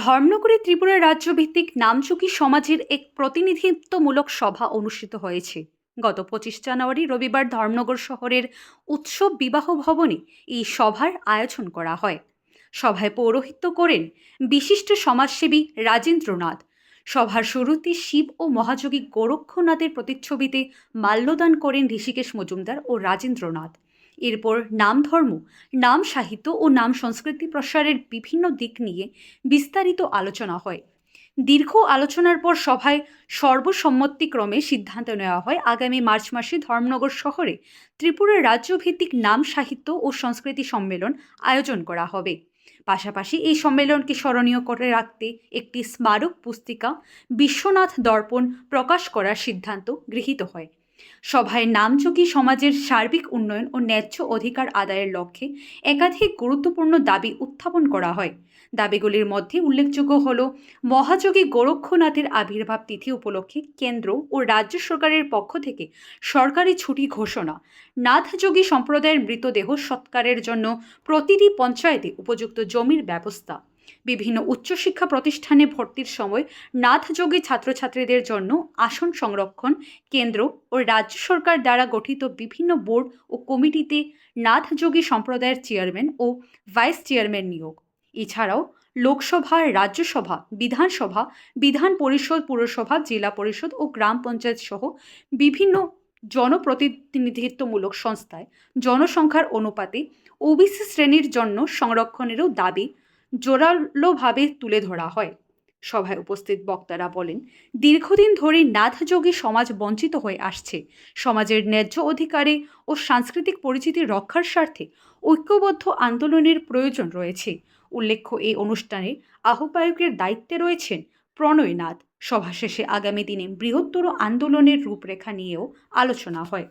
ধর্মনগরে ত্রিপুরা রাজ্যভিত্তিক নামচুকি সমাজের এক প্রতিনিধিত্বমূলক সভা অনুষ্ঠিত হয়েছে। গত 25 জানুয়ারি রবিবার ধর্মনগর শহরের উৎসব বিবাহ ভবনে এই সভার আয়োজন করা হয়। সভায় পৌরোহিত্য করেন বিশিষ্ট সমাজসেবী রাজেন্দ্রনাথ। সভার শুরুতে শিব ও মহাযোগী গোরক্ষনাথের প্রতিচ্ছবিতে মাল্যদান করেন ঋষিকেশ মজুমদার ও রাজেন্দ্রনাথ। এরপর নাম ধর্ম, নাম সাহিত্য ও নাম সংস্কৃতি প্রসারের বিভিন্ন দিক নিয়ে বিস্তারিত আলোচনা হয়। দীর্ঘ আলোচনার পর সভায় সর্বসম্মতিক্রমে সিদ্ধান্ত নেওয়া হয় আগামী মার্চ মাসে ধর্মনগর শহরে ত্রিপুরা রাজ্যভিত্তিক নাম সাহিত্য ও সংস্কৃতি সম্মেলন আয়োজন করা হবে। পাশাপাশি এই সম্মেলনকে স্মরণীয় করে রাখতে একটি স্মারক পুস্তিকা বিশ্বনাথ দর্পণ প্রকাশ করার সিদ্ধান্ত গৃহীত হয়। সভায় নামযোগী সমাজের সার্বিক উন্নয়ন ও ন্যায্য অধিকার আদায়ের লক্ষ্যে একাধিক গুরুত্বপূর্ণ দাবি উত্থাপন করা হয়। দাবিগুলির মধ্যে উল্লেখযোগ্য হল মহাযোগী গোরক্ষনাথের আবির্ভাব তিথি উপলক্ষে কেন্দ্র ও রাজ্য সরকারের পক্ষ থেকে সরকারি ছুটি ঘোষণা, নাথযোগী সম্প্রদায়ের মৃতদেহ সৎকারের জন্য প্রতিটি পঞ্চায়েতে উপযুক্ত জমির ব্যবস্থা, বিভিন্ন উচ্চশিক্ষা প্রতিষ্ঠানে ভর্তির সময় নাথযোগী ছাত্রছাত্রীদের জন্য আসন সংরক্ষণ, কেন্দ্র ও রাজ্য সরকার দ্বারা গঠিত বিভিন্ন বোর্ড ও কমিটিতে নাথযোগী সম্প্রদায়ের চেয়ারম্যান ও ভাইস চেয়ারম্যান নিয়োগ। এছাড়াও লোকসভা, রাজ্যসভা, বিধানসভা, বিধান পরিষদ, পুরসভা, জেলা পরিষদ ও গ্রাম পঞ্চায়েত সহ বিভিন্ন জনপ্রতিনিধিত্বমূলক সংস্থায় জনসংখ্যার অনুপাতে ওবিসি শ্রেণীর জন্য সংরক্ষণেরও দাবি জোরালোভাবে তুলে ধরা হয়। সভায় উপস্থিত বক্তারা বলেন, দীর্ঘদিন ধরে নাথযোগী সমাজ বঞ্চিত হয়ে আসছে। সমাজের ন্যায্য অধিকারে ও সাংস্কৃতিক পরিচিতি রক্ষার স্বার্থে ঐক্যবদ্ধ আন্দোলনের প্রয়োজন রয়েছে। উল্লেখ্য, এই অনুষ্ঠানে আহ্বায়কের দায়িত্বে রয়েছেন প্রণয় নাথ। সভা শেষে আগামী দিনে বৃহত্তর আন্দোলনের রূপরেখা নিয়েও আলোচনা হয়।